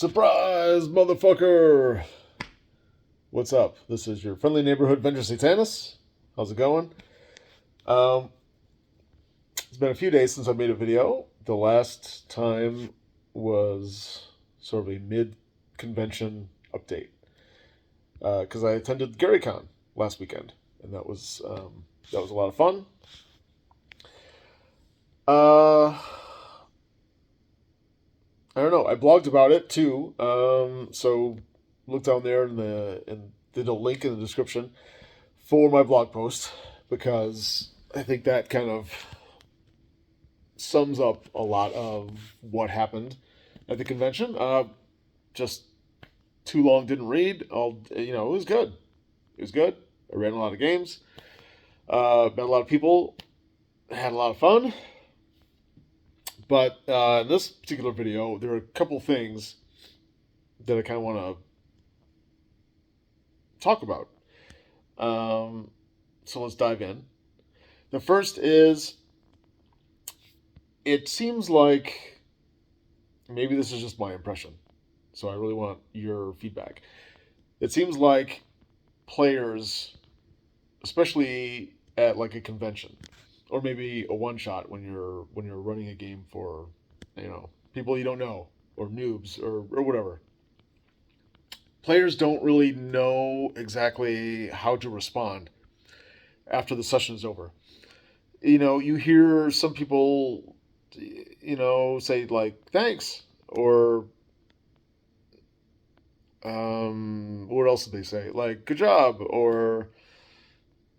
Surprise, motherfucker! What's up? This is your friendly neighborhood Venger Satanis. How's it going? Um, it's been a few days since I made a video. The last time was sort of a mid-convention update because I attended GaryCon last weekend, and that was a lot of fun. Uh, I don't know. I blogged about it too. So look down there and did a link in the description for my blog post because I think that kind of sums up a lot of what happened at the convention. Just too long, didn't read. It was good. It was good. I ran a lot of games. Met a lot of people. Had a lot of fun. But in this particular video, there are a couple things that I kind of want to talk about. So let's dive in. The first is it seems like maybe this is just my impression, so I really want your feedback. It seems like players, especially at like a convention, or maybe a one shot when you're running a game for, people you don't know or noobs or whatever. Players don't really know exactly how to respond after the session is over. You hear some people, say like thanks or what else did they say? Like good job or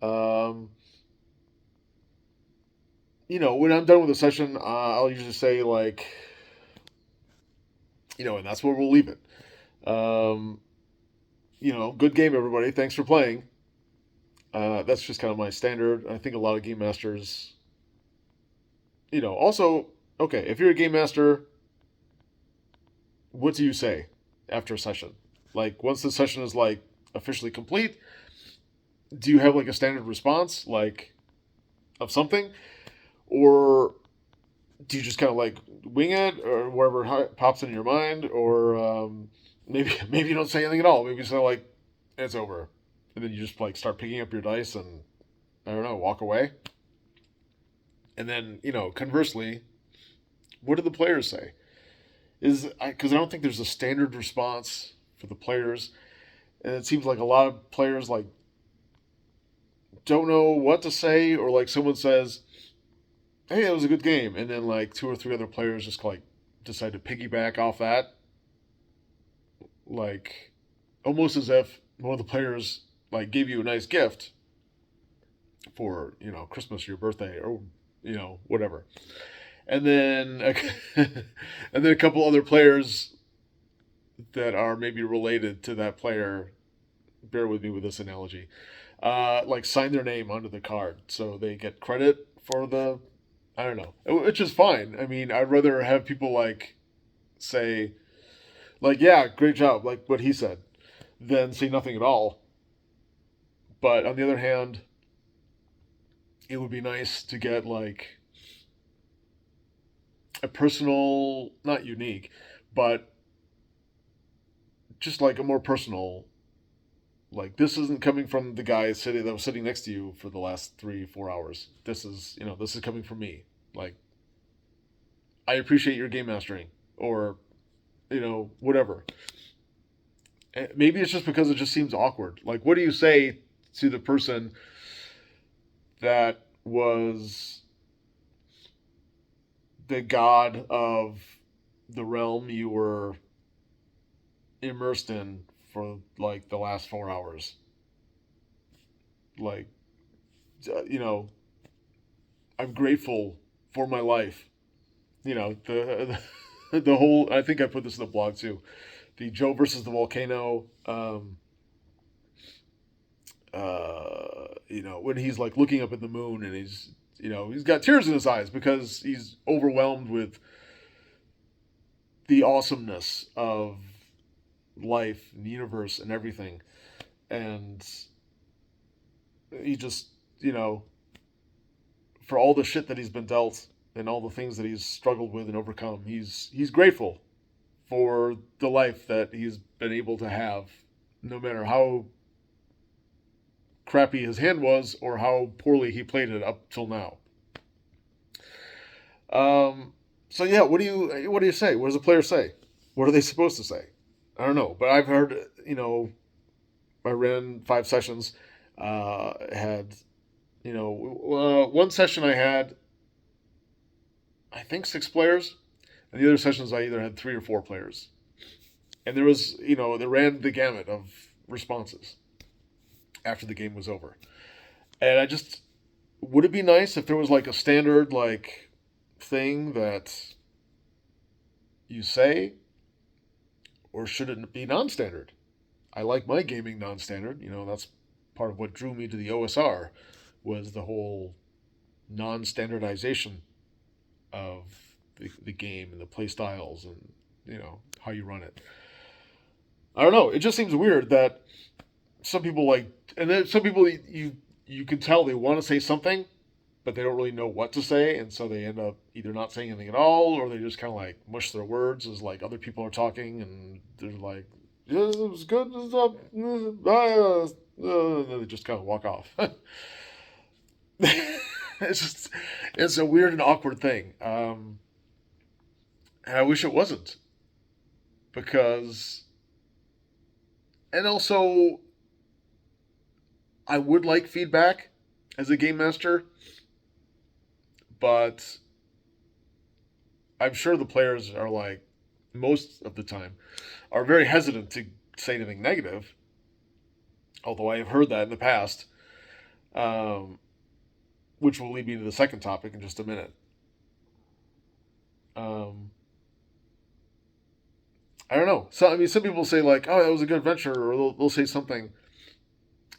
um, when I'm done with the session, I'll usually say like, and that's where we'll leave it. Um, good game, everybody. Thanks for playing. That's just kind of my standard. I think a lot of game masters, also, okay, if you're a game master, what do you say after a session? Like, once the session is, like, officially complete, do you have, like, a standard response, like, of something? Or do you just kind of, like, wing it or whatever pops into your mind? Or maybe you don't say anything at all. Maybe you say, like, it's over. And then you just, like, start picking up your dice and, I don't know, walk away. And then, conversely, what do the players say? Because I don't think there's a standard response for the players, and it seems like a lot of players like don't know what to say, or like someone says, "Hey, it was a good game," and then like two or three other players just like decide to piggyback off that, like almost as if one of the players like gave you a nice gift for Christmas or your birthday or whatever, and then and then a couple other players that are maybe related to that player, bear with me with this analogy, like sign their name onto the card so they get credit for the, I don't know, which is fine. I mean, I'd rather have people like say, like, yeah, great job, like what he said, than say nothing at all. But on the other hand, it would be nice to get like a personal, not unique, but just like a more personal, like this isn't coming from the guy sitting that was sitting next to you for the last 3 4 hours. This is coming from me. Like, I appreciate your game mastering, or whatever. Maybe it's just because it just seems awkward. Like, what do you say to the person that was the god of the realm you were immersed in for like the last 4 hours? Like, you know, I'm grateful for my life. The whole. I think I put this in the blog too. The Joe versus the volcano. When he's like looking up at the moon and he's got tears in his eyes because he's overwhelmed with the awesomeness of life and the universe and everything, and he just for all the shit that he's been dealt and all the things that he's struggled with and overcome, he's grateful for the life that he's been able to have, no matter how crappy his hand was or how poorly he played it up till now. So yeah, what do you say? What does a player say? What are they supposed to say? I don't know, but I've heard, I ran 5 sessions, had, one session I had, I think 6 players, and the other sessions I either had 3 or 4 players, and there was, they ran the gamut of responses after the game was over, and I just, would it be nice if there was like a standard like thing that you say, or should it be non-standard? I like my gaming non-standard. That's part of what drew me to the OSR was the whole non-standardization of the game and the play styles and how you run it. I don't know. It just seems weird that some people like, and then some people you can tell they want to say something, but they don't really know what to say, and so they end up either not saying anything at all, or they just kind of like mush their words as like other people are talking, and they're like, "Yeah, it was good," and then they just kind of walk off. It's a weird and awkward thing, and I wish it wasn't, because, and also I would like feedback as a game master, but I'm sure the players are like, most of the time, are very hesitant to say anything negative. Although I have heard that in the past, um, which will lead me to the second topic in just a minute. Um, I don't know. So I mean, some people say like, "Oh, that was a good adventure," or they'll say something.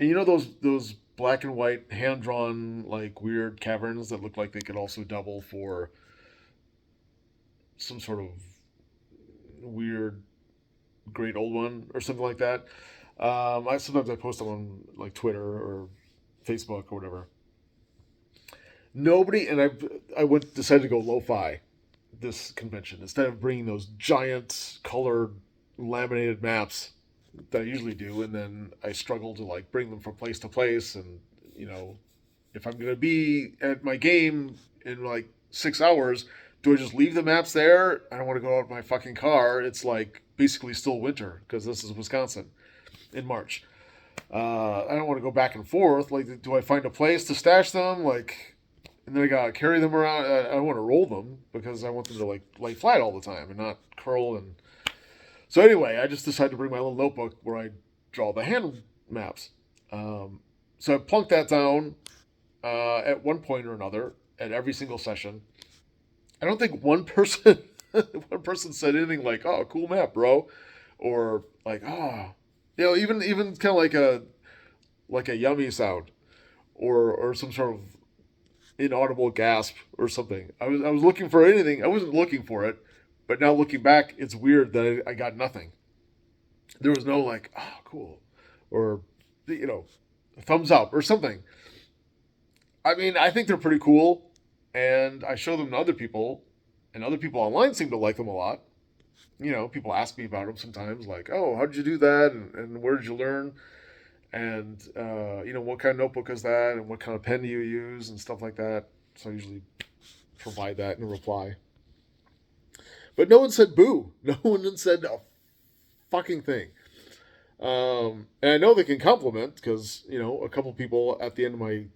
And those black and white hand drawn like weird caverns that look like they could also double for some sort of weird great old one or something like that. I sometimes I post them on like Twitter or Facebook or whatever. Nobody, and I went decided to go lo-fi this convention instead of bringing those giant colored laminated maps that I usually do, and then I struggle to like bring them from place to place, and you know, if I'm gonna be at my game in like 6 hours, do I just leave the maps there? I don't want to go out in my fucking car. It's like basically still winter because this is Wisconsin in March. I don't want to go back and forth. Like, do I find a place to stash them? Like, and then I gotta carry them around. I want to roll them because I want them to like lay flat all the time and not curl. And so anyway, I just decided to bring my little notebook where I draw the hand maps. So I plunked that down at one point or another at every single session. I don't think one person one person said anything like, "Oh, cool map, bro," or like, "Oh, even kind of like a yummy sound, or some sort of inaudible gasp or something." I was looking for anything. I wasn't looking for it, but now looking back, it's weird that I got nothing. There was no like, "Oh, cool," or thumbs up or something. I mean, I think they're pretty cool, and I show them to other people, and other people online seem to like them a lot. People ask me about them sometimes, like, "Oh, how did you do that? And where did you learn? And what kind of notebook is that? And what kind of pen do you use and stuff like that." So I usually provide that in a reply. But no one said boo. No one said a fucking thing. And I know they can compliment because a couple people at the end of my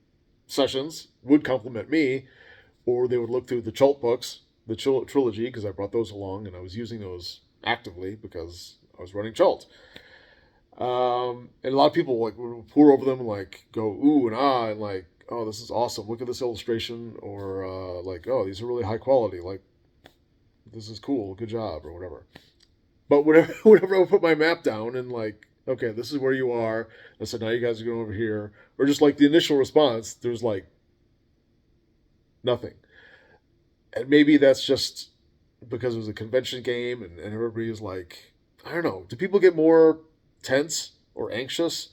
sessions would compliment me, or they would look through the Chult books, the trilogy, because I brought those along and I was using those actively because I was running Chult. And a lot of people like would pour over them and like go ooh and ah and like, "Oh, this is awesome! Look at this illustration," or like, "Oh, these are really high quality. Like, this is cool. Good job," or whatever. But whenever I would put my map down and like, "Okay, this is where you are," I said, "Now you guys are going over here," or just like the initial response, there's like nothing. And maybe that's just because it was a convention game and everybody is like, I don't know. Do people get more tense or anxious,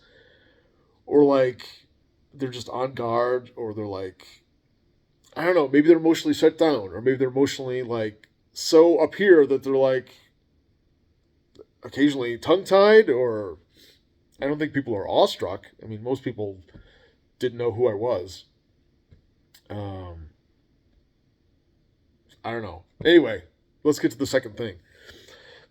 or like they're just on guard, or they're like, I don't know, maybe they're emotionally shut down, or maybe they're emotionally like so up here that they're like occasionally tongue-tied, or I don't think people are awestruck. I mean, most people didn't know who I was. Um, I don't know. Anyway, let's get to the second thing.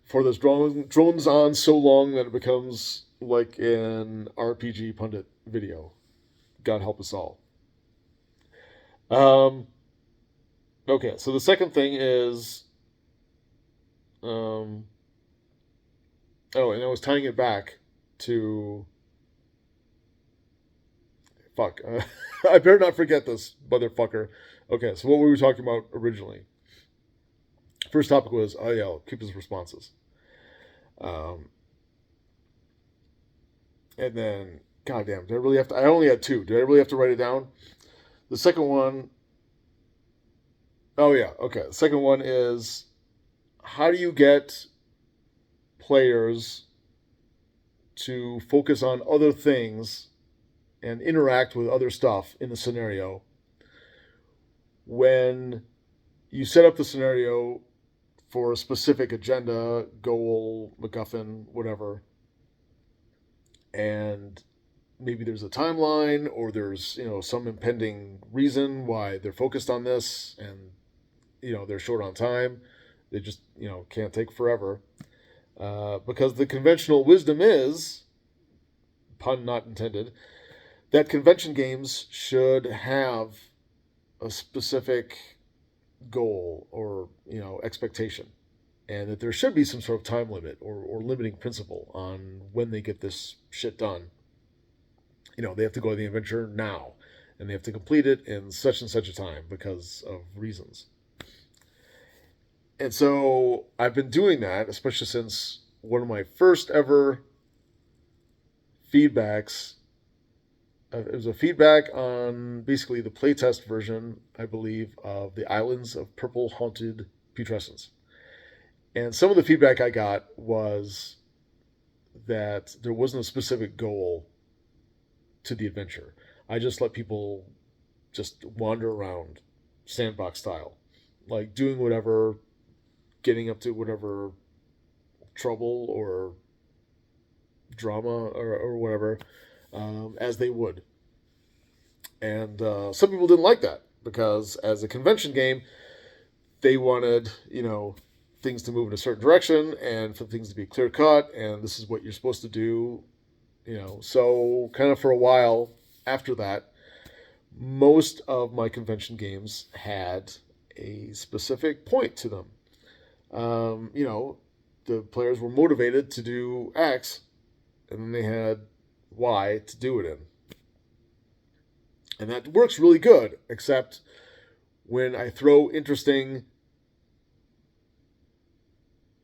For this drones on so long that it becomes like an RPG pundit video. God help us all. Um, okay, so the second thing is, um, oh, and I was tying it back to, fuck, I better not forget this, motherfucker. Okay, so what were we talking about originally? First topic was, oh yeah, people's responses. Um, and then, goddamn, did I really have to? I only had two. Did I really have to write it down? The second one, oh yeah, okay. The second one is, how do you get players to focus on other things and interact with other stuff in the scenario when you set up the scenario for a specific agenda, goal, MacGuffin, whatever, and maybe there's a timeline or there's some impending reason why they're focused on this, and they're short on time. They just can't take forever, because the conventional wisdom is, pun not intended, that convention games should have a specific goal or expectation, and that there should be some sort of time limit or limiting principle on when they get this shit done. They have to go to the adventure now, and they have to complete it in such and such a time because of reasons. And so I've been doing that, especially since one of my first ever feedbacks. It was a feedback on basically the playtest version, I believe, of the Islands of Purple Haunted Putrescence. And some of the feedback I got was that there wasn't a specific goal to the adventure. I just let people just wander around, sandbox style, like doing whatever, getting up to whatever trouble or drama or whatever, as they would. And some people didn't like that because, as a convention game, they wanted, things to move in a certain direction and for things to be clear cut, and this is what you're supposed to do. So kind of for a while after that, most of my convention games had a specific point to them. The players were motivated to do X, and then they had Y to do it in. And that works really good, except when I throw interesting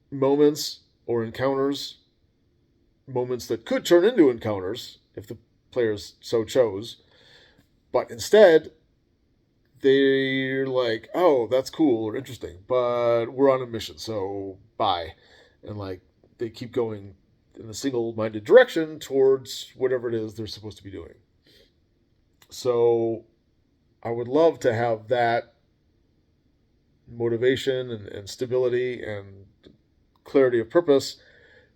moments or encounters, moments that could turn into encounters if the players so chose, but instead they're like, oh, that's cool or interesting, but we're on a mission, so bye. And like they keep going in a single-minded direction towards whatever it is they're supposed to be doing. So I would love to have that motivation and stability and clarity of purpose,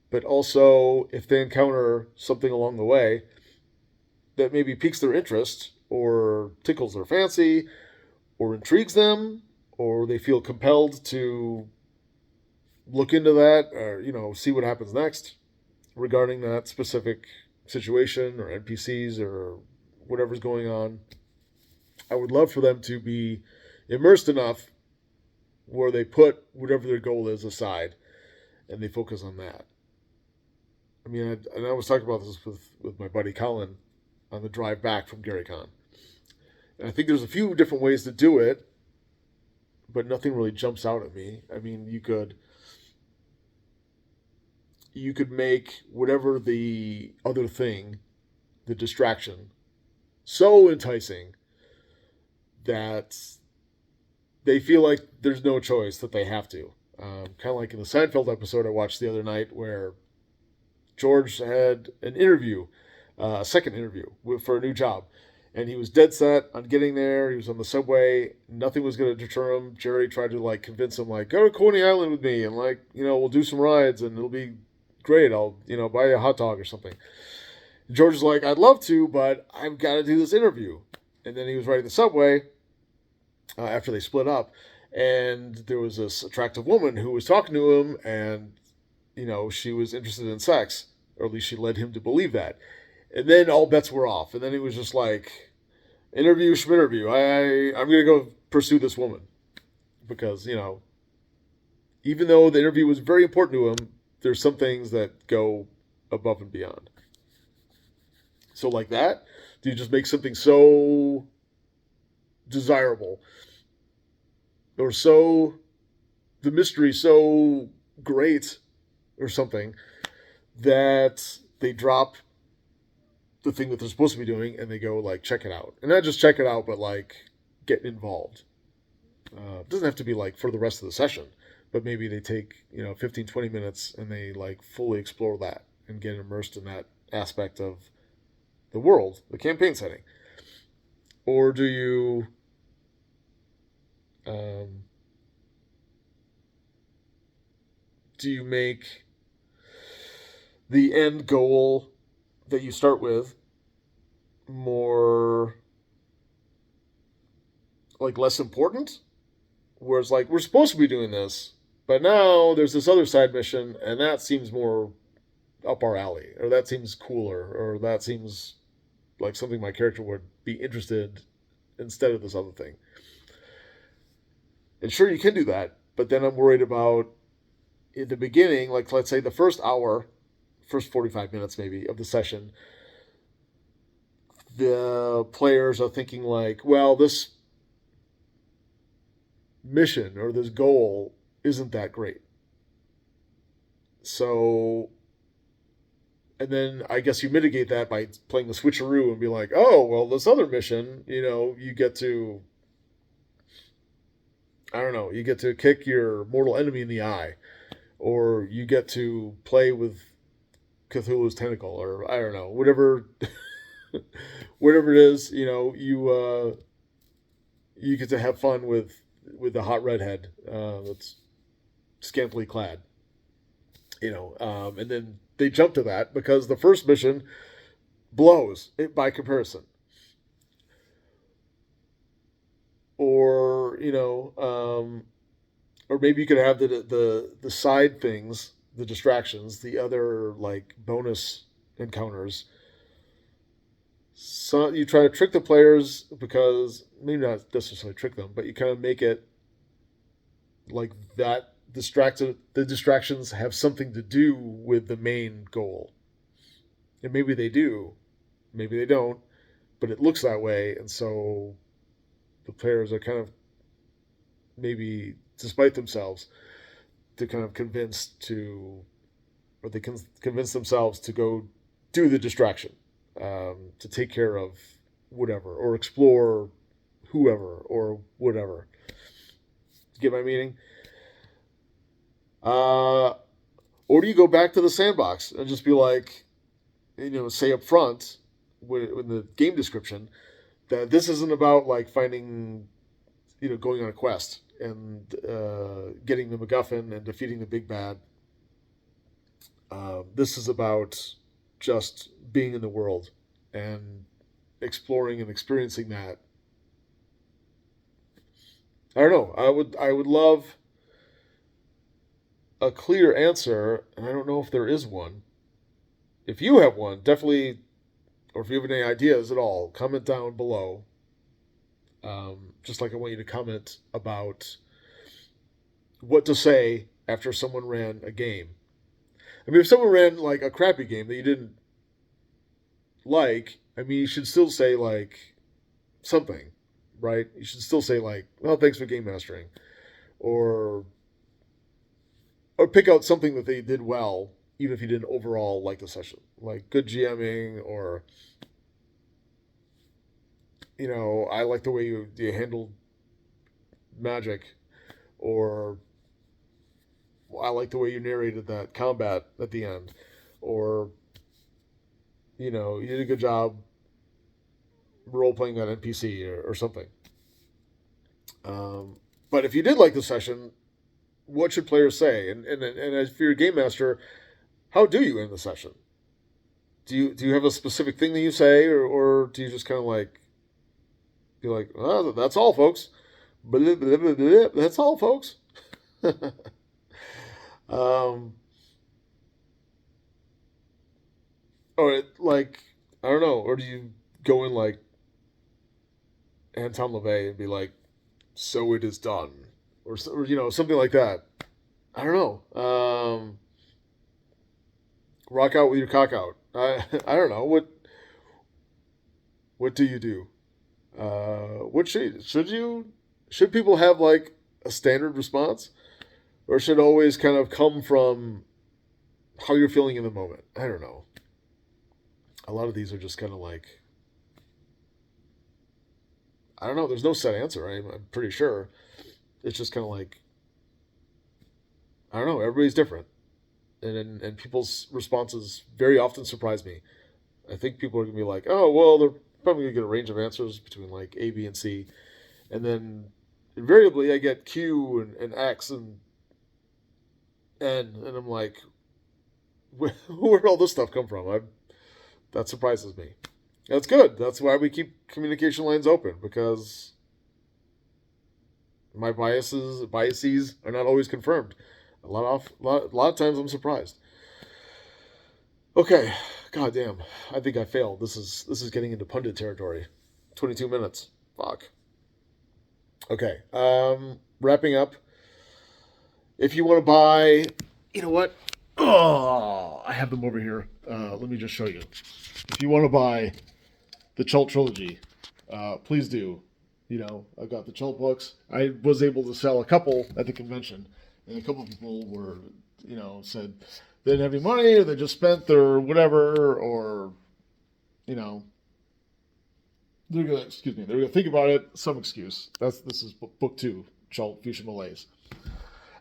but also if they encounter something along the way that maybe piques their interest or tickles their fancy or intrigues them, or they feel compelled to look into that or see what happens next regarding that specific situation or NPCs or whatever's going on, I would love for them to be immersed enough where they put whatever their goal is aside and they focus on that. I mean, I was talking about this with my buddy Colin on the drive back from GaryCon. And I think there's a few different ways to do it, but nothing really jumps out at me. I mean, you could make whatever the other thing, the distraction, so enticing that they feel like there's no choice, that they have to. Kind of like in the Seinfeld episode I watched the other night where George had an interview, a second interview for a new job. And he was dead set on getting there. He was on the subway. Nothing was going to deter him. Jerry tried to convince him, go to Coney Island with me, and we'll do some rides, and it'll be great, I'll, buy you a hot dog or something. And George is like, I'd love to, but I've got to do this interview. And then he was riding the subway after they split up, and there was this attractive woman who was talking to him, and she was interested in sex, or at least she led him to believe that. And then all bets were off, and then he was just like, interview schminterview. I'm gonna go pursue this woman because even though the interview was very important to him, there's some things that go above and beyond. So like that, do you just make something so desirable, or so the mystery so great or something that they drop the thing that they're supposed to be doing and they go like check it out, and not just check it out but like get involved. It doesn't have to be like for the rest of the session, but maybe they take 15-20 minutes and they like fully explore that and get immersed in that aspect of the world, the campaign setting. Or do you make the end goal that you start with more like less important? Whereas like we're supposed to be doing this, but now there's this other side mission and that seems more up our alley, or that seems cooler, or that seems like something my character would be interested instead of this other thing. And sure, you can do that, but then I'm worried about in the beginning, like let's say the first hour, first 45 minutes maybe of the session, the players are thinking like, well, this mission or this goal isn't that great. So, and then I guess you mitigate that by playing the switcheroo and be like, oh, well, this other mission, you get to, I don't know, you get to kick your mortal enemy in the eye, or you get to play with Cthulhu's tentacle, or I don't know, whatever, whatever it is, you get to have fun with the hot redhead that's scantily clad, and then they jump to that because the first mission blows it by comparison. Or or maybe you could have the side things, the distractions, the other like bonus encounters. So you try to trick the players, because maybe not necessarily trick them, but you kind of make it like that the distractions have something to do with the main goal. And maybe they do, maybe they don't, but it looks that way, and so the players are kind of maybe, despite themselves, to kind of they can convince themselves to go do the distraction, to take care of whatever, or explore whoever, or whatever. Get my meaning? Or do you go back to the sandbox and just be like, say up front in the game description that this isn't about like finding, going on a quest and getting the MacGuffin and defeating the big bad. This is about just being in the world and exploring and experiencing that. I don't know. I would love a clear answer, and I don't know if there is one. If you have one, definitely, or if you have any ideas at all, comment down below. Just like I want you to comment about what to say after someone ran a game. I mean, if someone ran like a crappy game that you didn't like, I mean, you should still say like something, right? You should still say like, well, thanks for game mastering, or pick out something that they did well, even if you didn't overall like the session, like good GMing, or I like the way you handled magic, or I like the way you narrated that combat at the end, or you did a good job role playing that NPC, or something. But if you did like the session, what should players say? And if you're a game master, how do you end the session? Do you have a specific thing that you say, or do you just kind of like be like, oh, that's all, folks. Blah, blah, blah, blah, that's all, folks. um, or like I don't know, or do you go in like Anton LaVey and be like, so it is done, or something like that. I don't know. Rock out with your cock out. I don't know what do you do? What should people have like a standard response, or should it always kind of come from how you're feeling in the moment? I don't know. A lot of these are just kind of like I don't know. There's no set answer. I'm pretty sure it's just kind of like I don't know. Everybody's different, and people's responses very often surprise me. I think people are gonna be like, oh well, they're probably gonna get a range of answers between like A, B, and C, and then invariably I get Q and X and N, and I'm like, where did all this stuff come from? That surprises me. That's good. That's why we keep communication lines open because my biases are not always confirmed. A lot of times I'm surprised. Okay, god damn. I think I failed. This is getting into pundit territory. 22 minutes. Fuck. Okay. Wrapping up. If you want to buy, you know what? Oh, I have them over here. Let me just show you. If you want to buy the Chult trilogy, please do. I've got the Chult books. I was able to sell a couple at the convention, and a couple of people were, said they didn't have any money, or they just spent their whatever, or, they're gonna think about it. Some excuse. This is book 2, Chult Fuchsia Malaise.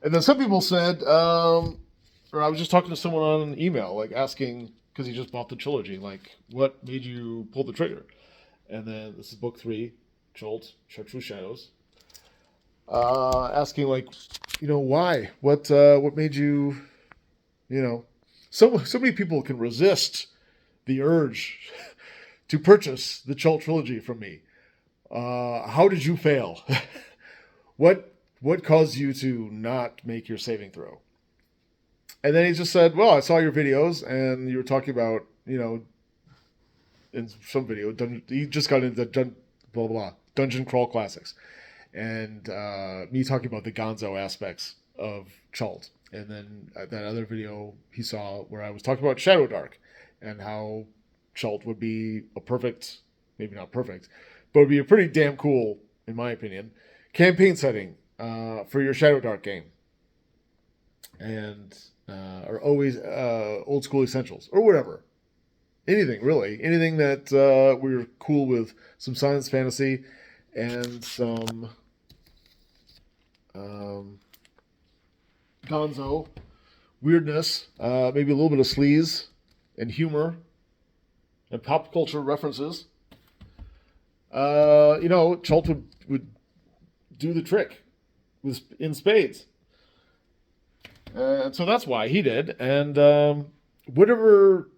And then some people said, or I was just talking to someone on an email, like asking, because he just bought the trilogy, like, what made you pull the trigger? And then this is book 3, Chult, Chartreuse Shadows. Asking, like, why? What made you, so many people can resist the urge to purchase the Chult trilogy from me. How did you fail? What caused you to not make your saving throw? And then he just said, well, I saw your videos and you were talking about, in some video, he just got into blah, blah, blah, Dungeon Crawl Classics. And me talking about the gonzo aspects of Chult. And then that other video he saw where I was talking about Shadow Dark and how Chult would be a perfect, maybe not perfect, but would be a pretty damn cool, in my opinion, campaign setting for your Shadow Dark game. And or always old school essentials or whatever. Anything, really. Anything that we're cool with. Some science fantasy and some gonzo weirdness, maybe a little bit of sleaze and humor and pop culture references. Chult would do the trick in spades. So that's why he did. And whatever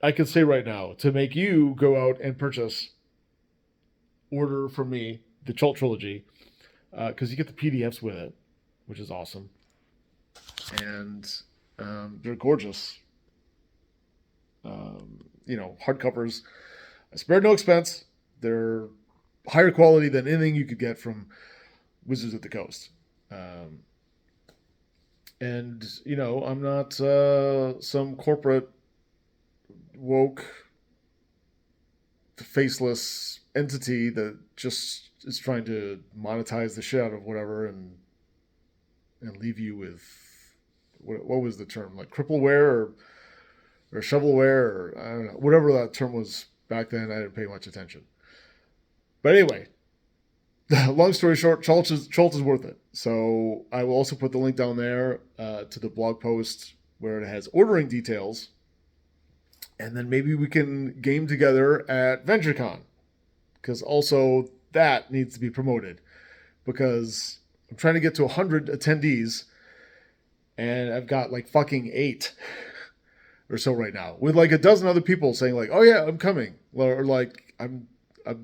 I could say right now to make you go out and order from me the Chult trilogy, because you get the PDFs with it, which is awesome. And they're gorgeous. Hardcovers. I spared no expense. They're higher quality than anything you could get from Wizards of the Coast. And, I'm not some corporate, woke, faceless entity that just is trying to monetize the shit out of whatever and leave you with, what was the term? Like crippleware or shovelware or, I don't know, whatever that term was back then. I didn't pay much attention. But anyway, long story short, Chult is worth it. So I will also put the link down there to the blog post where it has ordering details. And then maybe we can game together at VengerCon. Because also that needs to be promoted. Because I'm trying to get to 100 attendees. And I've got like fucking 8 or so right now, with like a dozen other people saying like, "Oh yeah, I'm coming," or like, I'm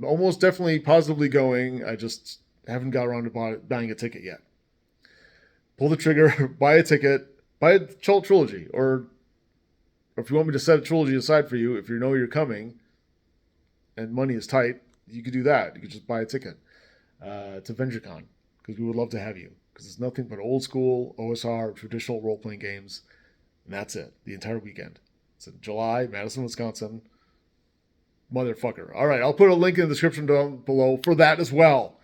almost definitely positively going. I just haven't got around to buying a ticket yet." Pull the trigger, buy a ticket, buy a trilogy, or if you want me to set a trilogy aside for you, if you know you're coming and money is tight, you could do that. You could just buy a ticket to VengerCon, because we would love to have you. Because it's nothing but old school OSR traditional role playing games, and that's it. The entire weekend. It's in July, Madison, Wisconsin. Motherfucker. All right, I'll put a link in the description down below for that as well.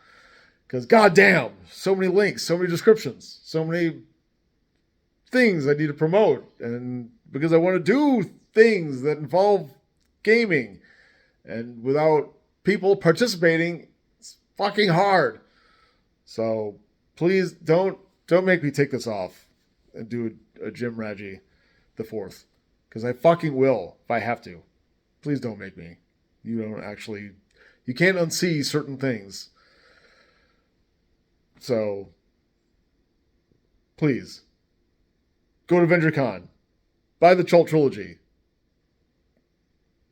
Because goddamn, so many links, so many descriptions, so many things I need to promote, and because I want to do things that involve gaming, and without people participating, it's fucking hard. So please don't make me take this off and do a Jim Raggi the 4th, because I fucking will if I have to. Please don't make me. You can't unsee certain things. So please go to VengerCon, buy the Chult trilogy,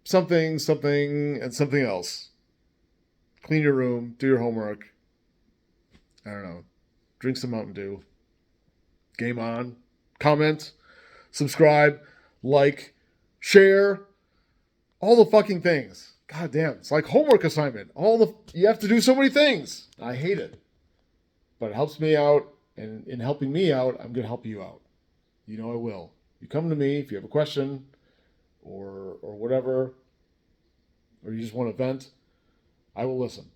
something, and something else. Clean your room, do your homework. I don't know. Drink some Mountain Dew. Game on. Comment. Subscribe. Like. Share. All the fucking things. God damn. It's like homework assignment. You have to do so many things. I hate it. But it helps me out. And in helping me out, I'm going to help you out. You know I will. You come to me if you have a question or whatever, or you just want to vent, I will listen.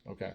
Okay.